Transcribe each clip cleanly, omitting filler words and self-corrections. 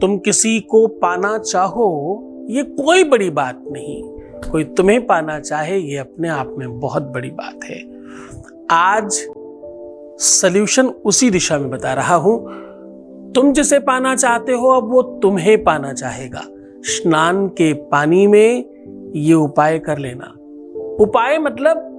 तुम किसी को पाना चाहो ये कोई बड़ी बात नहीं, कोई तुम्हें पाना चाहे ये अपने आप में बहुत बड़ी बात है। आज सल्यूशन उसी दिशा में बता रहा हूं। तुम जिसे पाना चाहते हो अब वो तुम्हें पाना चाहेगा। स्नान के पानी में ये उपाय कर लेना। उपाय मतलब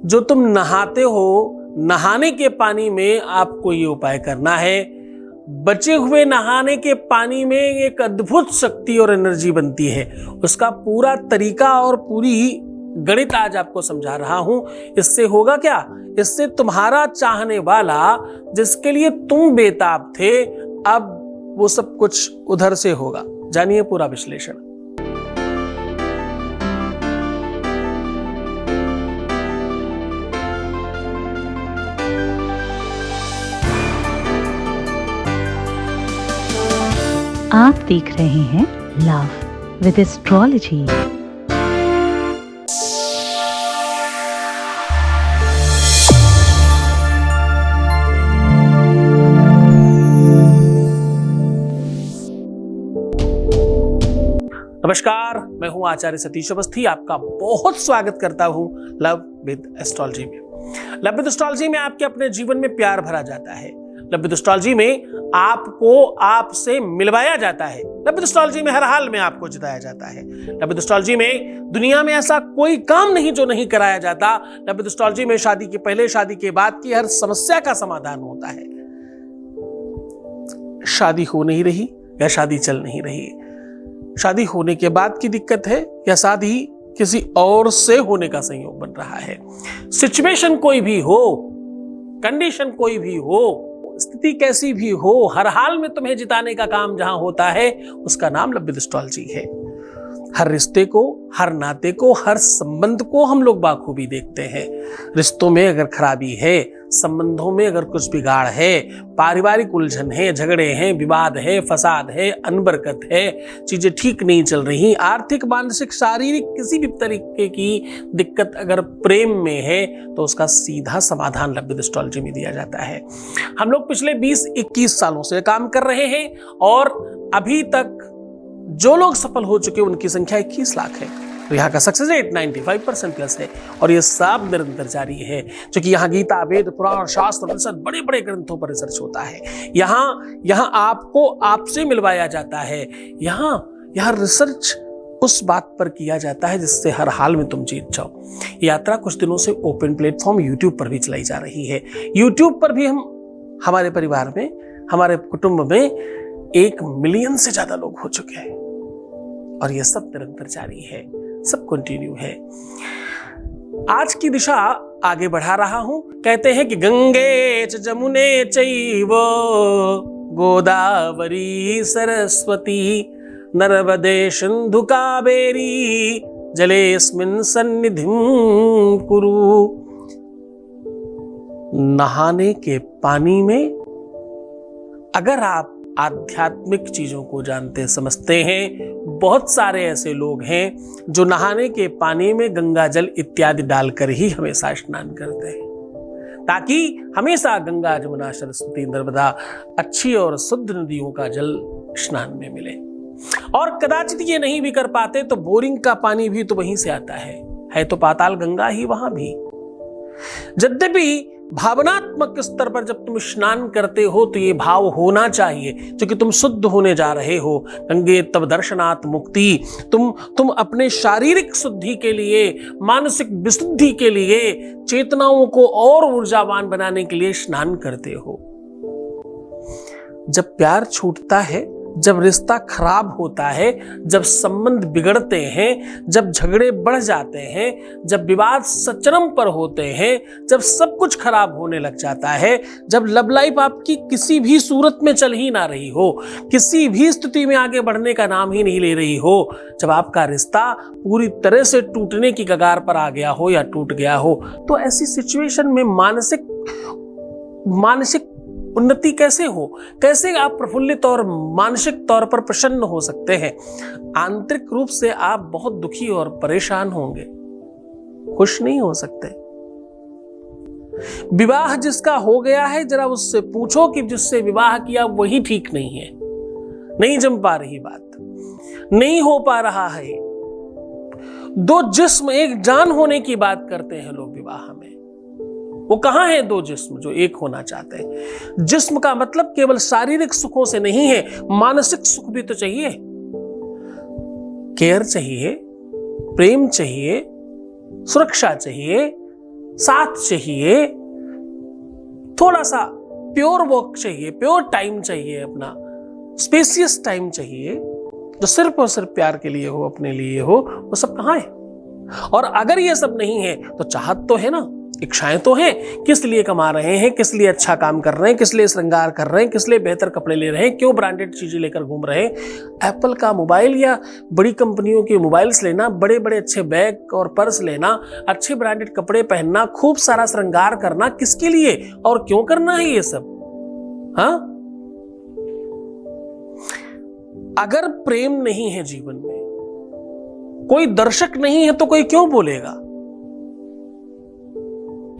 जो तुम नहाते हो, नहाने के पानी में आपको ये उपाय करना है। बचे हुए नहाने के पानी में एक अद्भुत शक्ति और एनर्जी बनती है। उसका पूरा तरीका और पूरी गणित आज आपको समझा रहा हूं। इससे होगा क्या? इससे तुम्हारा चाहने वाला जिसके लिए तुम बेताब थे, अब वो सब कुछ उधर से होगा। जानिए पूरा विश्लेषण। आप देख रहे हैं लव विद एस्ट्रोलॉजी। नमस्कार, मैं हूं आचार्य सतीश अवस्थी। आपका बहुत स्वागत करता हूं लव विद एस्ट्रोलॉजी में। लव विद एस्ट्रोलॉजी में आपके अपने जीवन में प्यार भरा जाता है। लव विद एस्ट्रोलॉजी में आपको आपसे मिलवाया जाता है। लव विद एस्ट्रोलॉजी में हर हाल में आपको जिताया जाता है। लव विद एस्ट्रोलॉजी में दुनिया में ऐसा कोई काम नहीं जो नहीं कराया जाता। लव विद एस्ट्रोलॉजी में शादी के पहले, शादी के बाद की हर समस्या का समाधान होता है। शादी हो नहीं रही या शादी चल नहीं रही, शादी होने के बाद की दिक्कत है या शादी किसी और से होने का संयोग बन रहा है, सिचुएशन कोई भी हो, कंडीशन कोई भी हो, स्थिति कैसी भी हो, हर हाल में तुम्हें जिताने का काम जहां होता है उसका नाम लव विद एस्ट्रोलॉजी है। हर रिश्ते को, हर नाते को, हर संबंध को हम लोग बाखूबी देखते हैं। रिश्तों में अगर खराबी है, संबंधों में अगर कुछ बिगाड़ है, पारिवारिक उलझन है, झगड़े हैं, विवाद है, फसाद है, अनबरकत है, चीजें ठीक नहीं चल रही, आर्थिक, मानसिक, शारीरिक किसी भी तरीके की दिक्कत अगर प्रेम में है तो उसका सीधा समाधान लव विद एस्ट्रोलॉजी में दिया जाता है। हम लोग पिछले 20-21 सालों से काम कर रहे हैं और अभी तक जो लोग सफल हो चुके उनकी संख्या 21 लाख है। तो यहाँ का सक्सेस रेट 95% प्लस है और ये सब निरंतर जारी है, क्योंकि यहाँ गीता, वेद, पुराण, शास्त्र, उपनिषद, बड़े बड़े ग्रंथों पर रिसर्च होता है। यहाँ आपको आपसे मिलवाया जाता है। यहाँ रिसर्च उस बात पर किया जाता है जिससे हर हाल में तुम जीत जाओ। यात्रा कुछ दिनों से ओपन प्लेटफॉर्म यूट्यूब पर भी चलाई जा रही है। यूट्यूब पर भी हमारे परिवार में, हमारे कुटुंब में 1 मिलियन से ज्यादा लोग हो चुके हैं और ये सब निरंतर जारी है, सब कंटिन्यू है। आज की दिशा आगे बढ़ा रहा हूं। कहते हैं कि गंगे च जमुने चैव गोदावरी सरस्वती नर्मदे सिंधु कावेरी जलेस्मिन् सन्निधिं कुरु। नहाने के पानी में अगर आप आध्यात्मिक चीजों को जानते समझते हैं, बहुत सारे ऐसे लोग हैं जो नहाने के पानी में गंगा जल इत्यादि डालकर ही हमेशा स्नान करते हैं, ताकि हमेशा गंगा, जमुना, सरस्वती, नर्मदा अच्छी और शुद्ध नदियों का जल स्नान में मिले। और कदाचित ये नहीं भी कर पाते तो बोरिंग का पानी भी तो वहीं से आता है तो पाताल गंगा ही वहां भी। यद्यपि भावनात्मक स्तर पर जब तुम स्नान करते हो तो ये भाव होना चाहिए, क्योंकि तुम शुद्ध होने जा रहे हो। गंगे तव दर्शनात् मुक्ति। तुम अपने शारीरिक शुद्धि के लिए, मानसिक विशुद्धि के लिए, चेतनाओं को और ऊर्जावान बनाने के लिए स्नान करते हो। जब प्यार छूटता है, जब रिश्ता खराब होता है, जब संबंध बिगड़ते हैं, जब झगड़े बढ़ जाते हैं, जब विवाद सचरम पर होते हैं, जब सब कुछ खराब होने लग जाता है, जब लव लाइफ आपकी किसी भी सूरत में चल ही ना रही हो, किसी भी स्थिति में आगे बढ़ने का नाम ही नहीं ले रही हो, जब आपका रिश्ता पूरी तरह से टूटने की कगार पर आ गया हो या टूट गया हो, तो ऐसी सिचुएशन में मानसिक उन्नति कैसे हो? कैसे आप प्रफुल्लित और मानसिक तौर पर प्रसन्न हो सकते हैं? आंतरिक रूप से आप बहुत दुखी और परेशान होंगे, खुश नहीं हो सकते। विवाह जिसका हो गया है, जरा उससे पूछो कि जिससे विवाह किया वही ठीक नहीं है। नहीं जम पा रही बात, नहीं हो पा रहा है। दो जिस्म एक जान होने की बात करते हैं लोग विवाह में। वो कहां है दो जिस्म जो एक होना चाहते हैं? जिस्म का मतलब केवल शारीरिक सुखों से नहीं है, मानसिक सुख भी तो चाहिए। केयर चाहिए, प्रेम चाहिए, सुरक्षा चाहिए, साथ चाहिए, थोड़ा सा प्योर वॉक चाहिए, प्योर टाइम चाहिए, अपना स्पेसियस टाइम चाहिए, जो सिर्फ और सिर्फ प्यार के लिए हो, अपने लिए हो। वो सब कहां है? और अगर ये सब नहीं है तो चाहत तो है ना, इच्छाएं तो हैं। किस लिए कमा रहे हैं, किस लिए अच्छा काम कर रहे हैं, किस लिए श्रृंगार कर रहे हैं, किस लिए बेहतर कपड़े ले रहे हैं, क्यों ब्रांडेड चीजें लेकर घूम रहे हैं? एप्पल का मोबाइल या बड़ी कंपनियों के मोबाइल्स लेना, बड़े बड़े अच्छे बैग और पर्स लेना, अच्छे ब्रांडेड कपड़े पहनना, खूब सारा श्रृंगार करना, किसके लिए और क्यों करना है ये सब? हाँ, अगर प्रेम नहीं है जीवन में, कोई दर्शक नहीं है, तो कोई क्यों बोलेगा?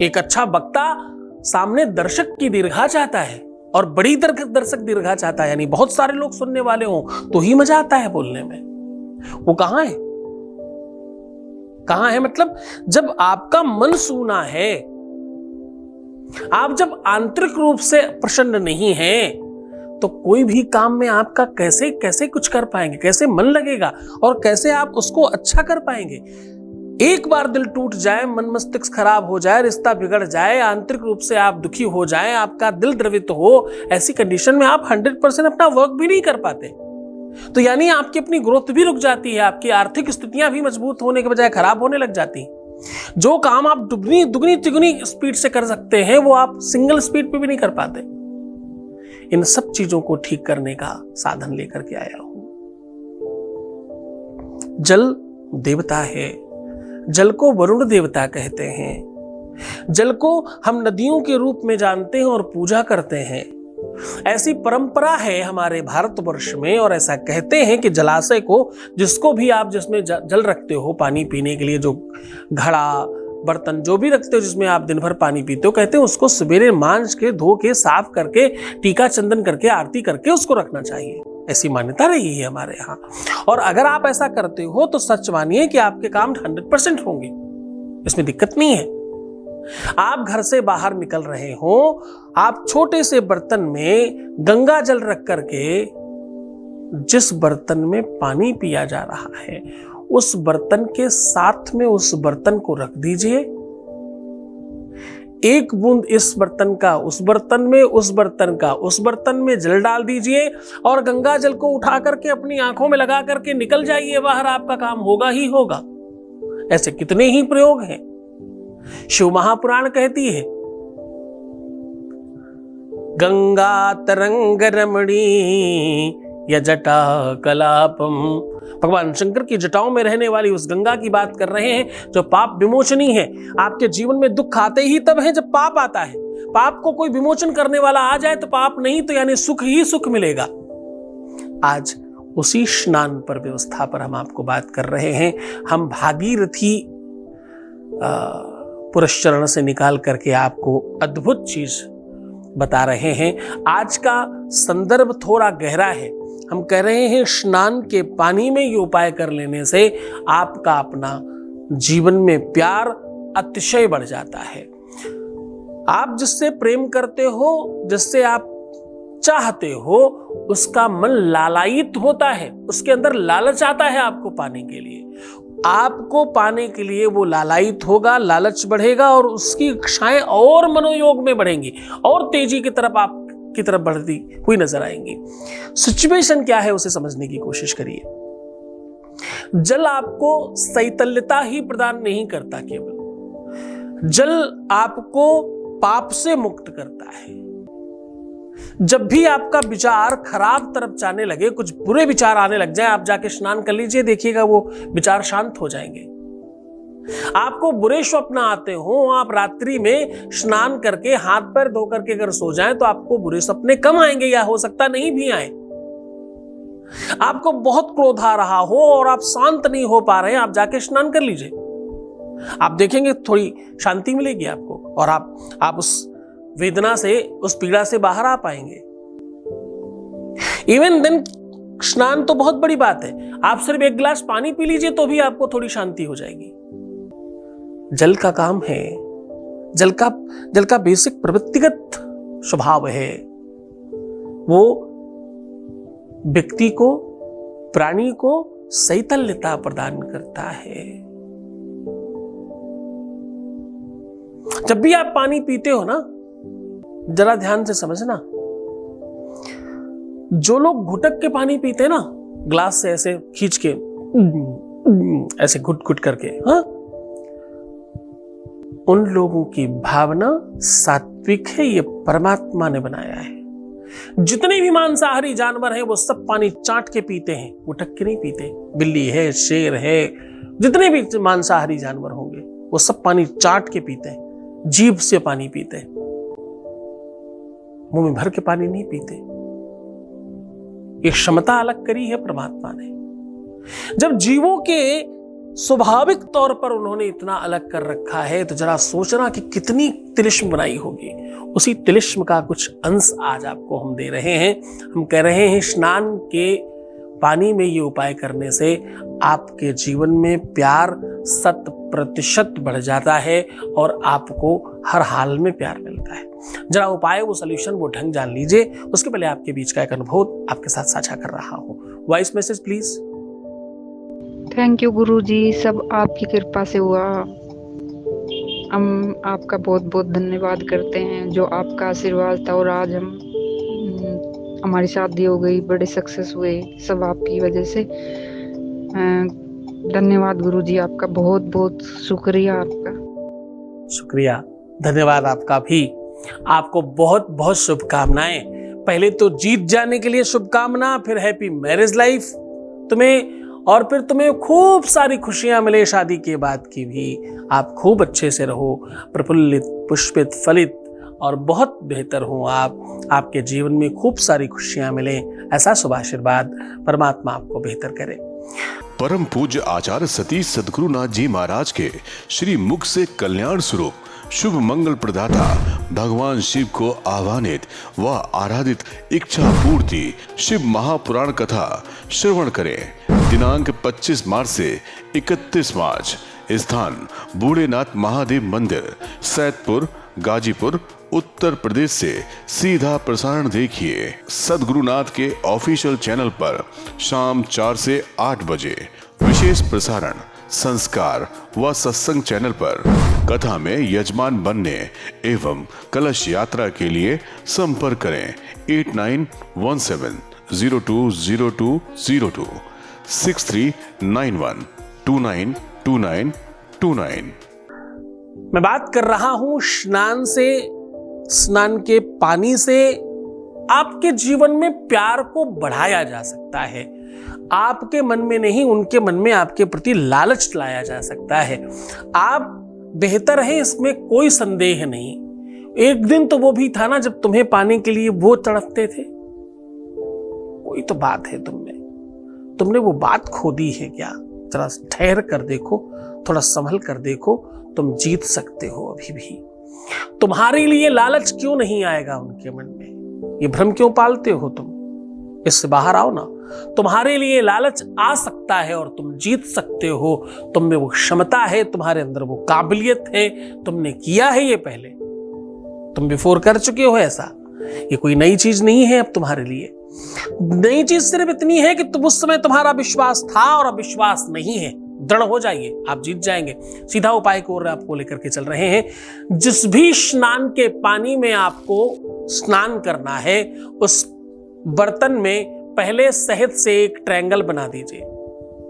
एक अच्छा वक्ता सामने दर्शक की दीर्घा चाहता है और बड़ी दर्शक दीर्घा चाहता है, यानी बहुत सारे लोग सुनने वाले हों तो ही मजा आता है बोलने में। वो कहां है? कहां है मतलब जब आपका मन सूना है, आप जब आंतरिक रूप से प्रसन्न नहीं है, तो कोई भी काम में आपका कैसे कैसे कुछ कर पाएंगे, कैसे मन लगेगा और कैसे आप उसको अच्छा कर पाएंगे? एक बार दिल टूट जाए, मन मस्तिष्क खराब हो जाए, रिश्ता बिगड़ जाए, आंतरिक रूप से आप दुखी हो जाए, आपका दिल द्रवित हो, ऐसी कंडीशन में आप 100% अपना वर्क भी नहीं कर पाते। तो यानी आपकी अपनी ग्रोथ भी रुक जाती है, आपकी आर्थिक स्थितियां भी मजबूत होने के बजाय खराब होने लग जाती। जो काम आप दुगनी तिगुनी स्पीड से कर सकते हैं, वो आप सिंगल स्पीड पे भी नहीं कर पाते। इन सब चीजों को ठीक करने का साधन लेकर के आया हूं। जल देवता है, जल को वरुण देवता कहते हैं, जल को हम नदियों के रूप में जानते हैं और पूजा करते हैं। ऐसी परंपरा है हमारे भारतवर्ष में, और ऐसा कहते हैं कि जलाशय को, जिसको भी आप जिसमें जल रखते हो पानी पीने के लिए, जो घड़ा बर्तन जो भी रखते हो जिसमें आप दिन भर पानी पीते हो, कहते हैं उसको सवेरे मांज के, धो के, साफ करके, टीका चंदन करके, आरती करके उसको रखना चाहिए। ऐसी मान्यता रही है हमारे यहाँ। और अगर आप ऐसा करते हो तो सच मानिए कि आपके काम 100% होंगे, इसमें दिक्कत नहीं है। आप घर से बाहर निकल रहे हो, आप छोटे से बर्तन में गंगा जल रख करके, जिस बर्तन में पानी पिया जा रहा है उस बर्तन के साथ में उस बर्तन को रख दीजिए। एक बूंद इस बर्तन का उस बर्तन में, उस बर्तन का उस बर्तन में जल डाल दीजिए और गंगा जल को उठा करके अपनी आंखों में लगा करके निकल जाइए बाहर, आपका काम होगा ही होगा। ऐसे कितने ही प्रयोग हैं। शिव महापुराण कहती है, गंगा तरंग रमणी या जटा कलापम। भगवान शंकर की जटाओं में रहने वाली उस गंगा की बात कर रहे हैं जो पाप विमोचनी है। आपके जीवन में दुख आते ही तब है जब पाप आता है। पाप को कोई विमोचन करने वाला आ जाए तो पाप नहीं तो यानी सुख ही सुख मिलेगा। आज उसी स्नान पर, व्यवस्था पर हम आपको बात कर रहे हैं। हम भागीरथी पुरस्चरण से निकाल करके आपको अद्भुत चीज बता रहे हैं। आज का संदर्भ थोड़ा गहरा है। हम कह रहे हैं स्नान के पानी में ये उपाय कर लेने से आपका अपना जीवन में प्यार अतिशय बढ़ जाता है। आप जिससे प्रेम करते हो, जिससे आप चाहते हो, उसका मन लालायित होता है, उसके अंदर लालच आता है आपको पाने के लिए। आपको पाने के लिए वो लालायित होगा, लालच बढ़ेगा और उसकी इच्छाएं और मनोयोग में बढ़ेंगी और तेजी की तरफ आप की तरफ बढ़ती हुई नजर आएंगी। सिचुएशन क्या है उसे समझने की कोशिश करिए। जल आपको शैतल्यता ही प्रदान नहीं करता, केवल जल आपको पाप से मुक्त करता है। जब भी आपका विचार खराब तरफ जाने लगे, कुछ बुरे विचार आने लग जाए, आप जाके स्नान कर लीजिए, देखिएगा वो विचार शांत हो जाएंगे। आपको बुरे स्वप्न आते हो, आप रात्रि में स्नान करके हाथ पैर धो करके अगर सो जाएं तो आपको बुरे सपने कम आएंगे या हो सकता नहीं भी आए। आपको बहुत क्रोध आ रहा हो और आप शांत नहीं हो पा रहे हैं, आप जाके स्नान कर लीजिए, आप देखेंगे थोड़ी शांति मिलेगी आपको और आप उस वेदना से, उस पीड़ा से बाहर आ पाएंगे। इवन देन स्नान तो बहुत बड़ी बात है, आप सिर्फ एक गिलास पानी पी लीजिए तो भी आपको थोड़ी शांति हो जाएगी। जल का काम है, जल का बेसिक प्रवृत्तिगत स्वभाव है, वो व्यक्ति को, प्राणी को शैतल्यता प्रदान करता है। जब भी आप पानी पीते हो ना, जरा ध्यान से समझना, जो लोग घुटक के पानी पीते हैं ना, ग्लास से ऐसे खींच के, ऐसे घुट घुट करके, हाँ, उन लोगों की भावना सात्विक है, ये परमात्मा ने बनाया है। जितने भी मांसाहारी जानवर हैं वो सब पानी चाट के पीते हैं, घुटक के नहीं पीते। बिल्ली है, शेर है, जितने भी मांसाहारी जानवर होंगे वो सब पानी चाट के पीते हैं, जीभ से पानी पीते हैं, मुंह में भर के पानी नहीं पीते। ये क्षमता अलग करी है परमात्मा ने। जब जीवों के स्वाभाविक तौर पर उन्होंने इतना अलग कर रखा है, तो जरा सोचना कि कितनी तिलिस्म बनाई होगी। उसी तिलिस्म का कुछ अंश आज आपको हम दे रहे हैं। हम कह रहे हैं स्नान के पानी में ये उपाय करने से आपके जीवन में प्यार 100% बढ़ जाता है और आपको हर हाल में प्यार मिलता है। जरा उपाय, वो सॉल्यूशन, वो ढंग जान लीजिए। उसके पहले आपके बीच का एक अनुभव आपके साथ साझा कर रहा हूं। Voice message please. Thank you Guruji, सब आपकी कृपा से हुआ। हम आपका बहुत बहुत धन्यवाद करते हैं, जो आपका आशीर्वाद था और आज हम हमारी शादी हो गई, बड़े सक्सेस हुए, सब आपकी वजह से। धन्यवाद गुरुजी, आपका बहुत बहुत शुक्रिया। आपका शुक्रिया, धन्यवाद आपका भी। आपको बहुत बहुत शुभकामनाएं। पहले तो जीत जाने के लिए शुभकामना, फिर हैप्पी मैरिज लाइफ तुम्हें, और फिर तुम्हें खूब सारी खुशियां मिले शादी के बाद की भी। आप खूब अच्छे से रहो, प्रफुल्लित, पुष्पित, फलित और बहुत बेहतर हो आप। आपके जीवन में खूब सारी खुशियां मिले, ऐसा शुभ आशीर्वाद परमात्मा आपको बेहतर करे। परम पूज्य आचार्य सतीश सद्गुरुनाथ जी महाराज के श्री मुख से कल्याण स्वरूप शुभ मंगल प्रदाता भगवान शिव को आह्वानित व आराधित इच्छा पूर्ति शिव महापुराण कथा श्रवण करें। दिनांक 25 मार्च से 31 मार्च। स्थान बूढ़ेनाथ महादेव मंदिर, सैदपुर, गाजीपुर, उत्तर प्रदेश से सीधा प्रसारण देखिए सद्गुरुनाथ के ऑफिशियल चैनल पर शाम 4 से 8 बजे। विशेष प्रसारण संस्कार व सत्संग चैनल पर। कथा में यजमान बनने एवं कलश यात्रा के लिए संपर्क करें 8917020202 6391292929। मैं बात कर रहा हूं स्नान से, स्नान के पानी से आपके जीवन में प्यार को बढ़ाया जा सकता है। आपके मन में नहीं, उनके मन में आपके प्रति लालच लाया जा सकता है। आप बेहतर हैं, इसमें कोई संदेह नहीं। एक दिन तो वो भी था ना जब तुम्हें पाने के लिए वो तड़पते थे। कोई तो बात है तुमने वो बात खो दी है क्या? जरा ठहर कर देखो, थोड़ा संभल कर देखो, तुम जीत सकते हो अभी भी। तुम्हारे लिए लालच क्यों नहीं आएगा उनके मन में? ये भ्रम क्यों पालते हो तुम? इससे बाहर आओ ना। तुम्हारे लिए लालच आ सकता है और तुम जीत सकते हो। तुम में वो क्षमता है, तुम्हारे अंदर वो काबिलियत है, तुमने किया है ये पहले, तुम बिफोर कर चुके हो ऐसा। ये कोई नई चीज नहीं है अब तुम्हारे लिए। नई चीज सिर्फ इतनी है कि तुम उस समय तुम्हारा विश्वास था और अब विश्वास नहीं है। दृढ़ हो जाइए, आप जीत जाएंगे। सीधा उपाय को आपको लेकर के चल रहे हैं। जिस भी स्नान के पानी में आपको स्नान करना है, उस बर्तन में पहले शहद से एक ट्रायंगल बना दीजिए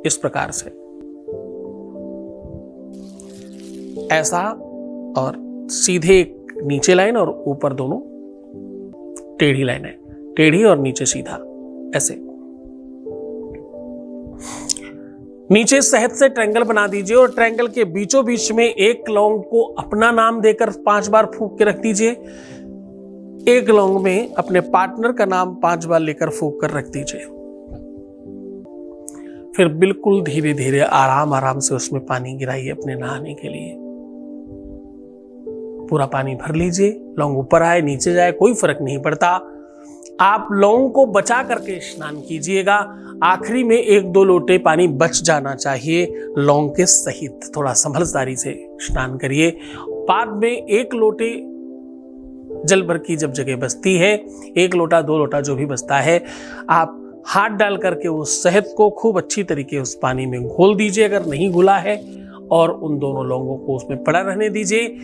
इस प्रकार से, ऐसा, और सीधे एक नीचे लाइन और ऊपर दोनों टेढ़ी लाइन है, टेढ़ी और नीचे सीधा, ऐसे। नीचे शहद से ट्रायंगल बना दीजिए और ट्रायंगल के बीचों बीच में एक लौंग को अपना नाम देकर 5 बार फूंक के रख दीजिए। एक लौंग में अपने पार्टनर का नाम 5 बार लेकर फूंक कर रख दीजिए। फिर बिल्कुल धीरे धीरे आराम आराम से उसमें पानी गिराइए अपने नहाने के लिए। पूरा पानी भर लीजिए, लौंग ऊपर आए नीचे जाए कोई फर्क नहीं पड़ता। आप लौंग को बचा करके स्नान कीजिएगा। आखिरी में 1-2 लोटे पानी बच जाना चाहिए लौंग के सहित। थोड़ा समझदारी से स्नान करिए। बाद में 1 लोटे जल भर की जब जगह बचती है, 1 लोटा 2 लोटा जो भी बचता है, आप हाथ डाल करके उस शहद को खूब अच्छी तरीके उस पानी में घोल दीजिए अगर नहीं घुला है, और उन दोनों लौंगों को उसमें पड़ा रहने दीजिए।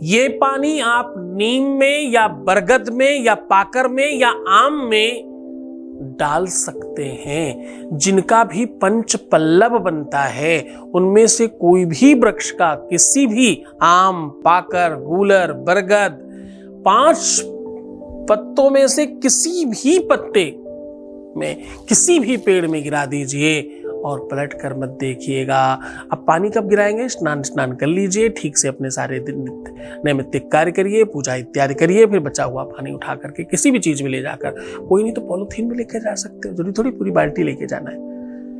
ये पानी आप नीम में या बरगद में या पाकर में या आम में डाल सकते हैं। जिनका भी पंच पल्लव बनता है उनमें से कोई भी वृक्ष का, किसी भी आम, पाकर, गूलर, बरगद, 5 पत्तों में से किसी भी पत्ते में, किसी भी पेड़ में गिरा दीजिए और पलट कर मत देखिएगा। अब पानी कब गिराएंगे? स्नान कर लीजिए, ठीक से अपने सारे दिन नैमित्तिक कार्य करिए, पूजा इत्यादि करिए, फिर बचा हुआ पानी उठा करके किसी भी चीज में ले जाकर, कोई नहीं तो पॉलिथीन में लेके जा सकते हो, जरूरी थोड़ी पूरी बाल्टी लेके जाना है,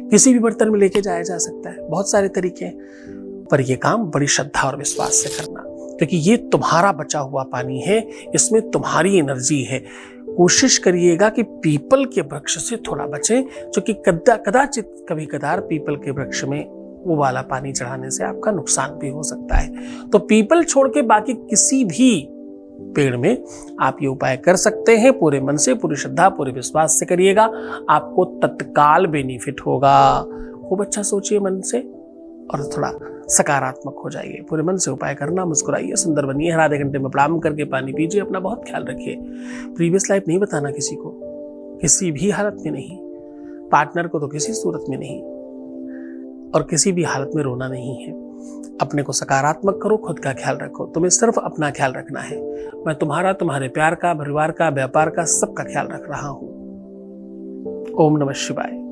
किसी भी बर्तन में लेके जाया जा सकता है। बहुत सारे तरीके हैं, पर यह काम बड़ी श्रद्धा और विश्वास से करना, क्योंकि ये तुम्हारा बचा हुआ पानी है, इसमें तुम्हारी एनर्जी है। कोशिश करिएगा कि पीपल के वृक्ष से थोड़ा बचें, क्योंकि कदाचित कभी कदार पीपल के वृक्ष में वो वाला पानी चढ़ाने से आपका नुकसान भी हो सकता है। तो पीपल छोड़ के बाकी किसी भी पेड़ में आप ये उपाय कर सकते हैं। पूरे मन से, पूरी श्रद्धा, पूरे विश्वास से करिएगा, आपको तत्काल बेनिफिट होगा। खूब अच्छा सोचिए मन से और थोड़ा सकारात्मक हो जाइए। पूरे मन से उपाय करना, मुस्कुराइए, सुंदर बनिए, हर आधे घंटे में प्रणाम करके पानी पीजिए, अपना बहुत ख्याल रखिए। प्रीवियस लाइफ नहीं बताना किसी को, किसी भी हालत में नहीं, पार्टनर को तो किसी सूरत में नहीं, और किसी भी हालत में रोना नहीं है। अपने को सकारात्मक करो, खुद का ख्याल रखो। तुम्हें सिर्फ अपना ख्याल रखना है। मैं तुम्हारा, तुम्हारे प्यार का, परिवार का, व्यापार का, सबका ख्याल रख रहा हूं। ओम नमः शिवाय।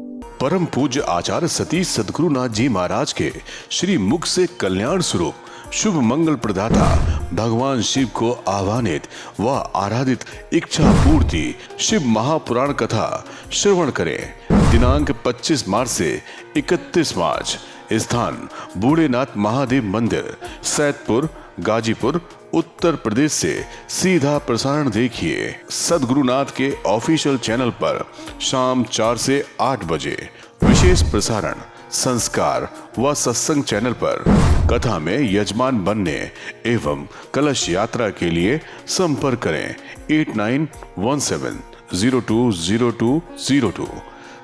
परम पूज्य आचार्य सतीश सद्गुरुनाथ जी महाराज के श्री मुख से कल्याण स्वरूप शुभ मंगल प्रदाता भगवान शिव को आह्वानित व आराधित इच्छा पूर्ति शिव महापुराण कथा श्रवण करें। दिनांक 25 मार्च से 31 मार्च। स्थान बूढ़ेनाथ महादेव मंदिर, सैदपुर, गाजीपुर, उत्तर प्रदेश से सीधा प्रसारण देखिए सद्गुरुनाथ के ऑफिशियल चैनल पर शाम 4 से 8 बजे। विशेष प्रसारण संस्कार व सत्संग चैनल पर। कथा में यजमान बनने एवं कलश यात्रा के लिए संपर्क करें 8917020202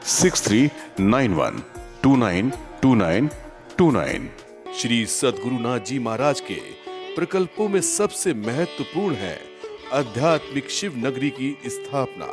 6391292929। श्री सद्गुरुनाथ जी महाराज के प्रकल्पों में सबसे महत्वपूर्ण है आध्यात्मिक शिव नगरी की स्थापना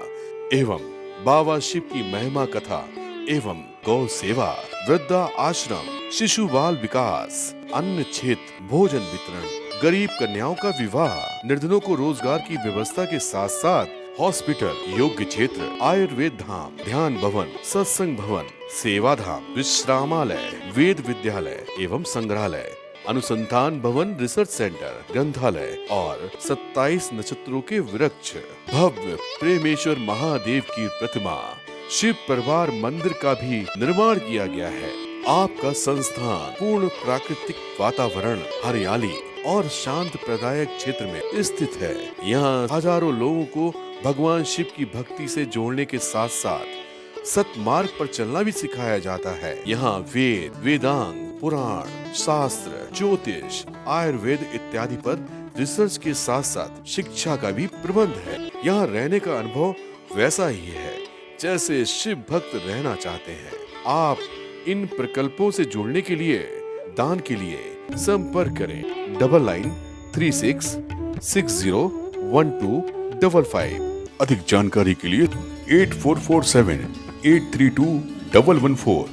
एवं बाबा शिव की महिमा कथा एवं गौ सेवा, वृद्धा आश्रम, शिशु बाल विकास, अन्न क्षेत्र, भोजन वितरण, गरीब कन्याओं का विवाह, निर्धनों को रोजगार की व्यवस्था के साथ साथ हॉस्पिटल, योग्य क्षेत्र, आयुर्वेद धाम, ध्यान भवन, सत्संग भवन, सेवा धाम, विश्रामालय, वेद विद्यालय एवं संग्रहालय, अनुसंधान भवन, रिसर्च सेंटर, ग्रंथालय और 27 नक्षत्रों के वृक्ष, भव्य प्रेमेश्वर महादेव की प्रतिमा, शिव परिवार मंदिर का भी निर्माण किया गया है। आपका संस्थान पूर्ण प्राकृतिक वातावरण, हरियाली और शांत प्रदायक क्षेत्र में स्थित है। यहाँ हजारों लोगों को भगवान शिव की भक्ति से जोड़ने के साथ साथ सतमार्ग पर चलना भी सिखाया जाता है। यहाँ वेद, वेदांग, पुराण, शास्त्र, ज्योतिष, आयुर्वेद इत्यादि पर रिसर्च के साथ साथ शिक्षा का भी प्रबंध है। यहाँ रहने का अनुभव वैसा ही है जैसे शिव भक्त रहना चाहते हैं। आप इन प्रकल्पों से जुड़ने के लिए, दान के लिए संपर्क करें 9936601255। अधिक जानकारी के लिए 8447832114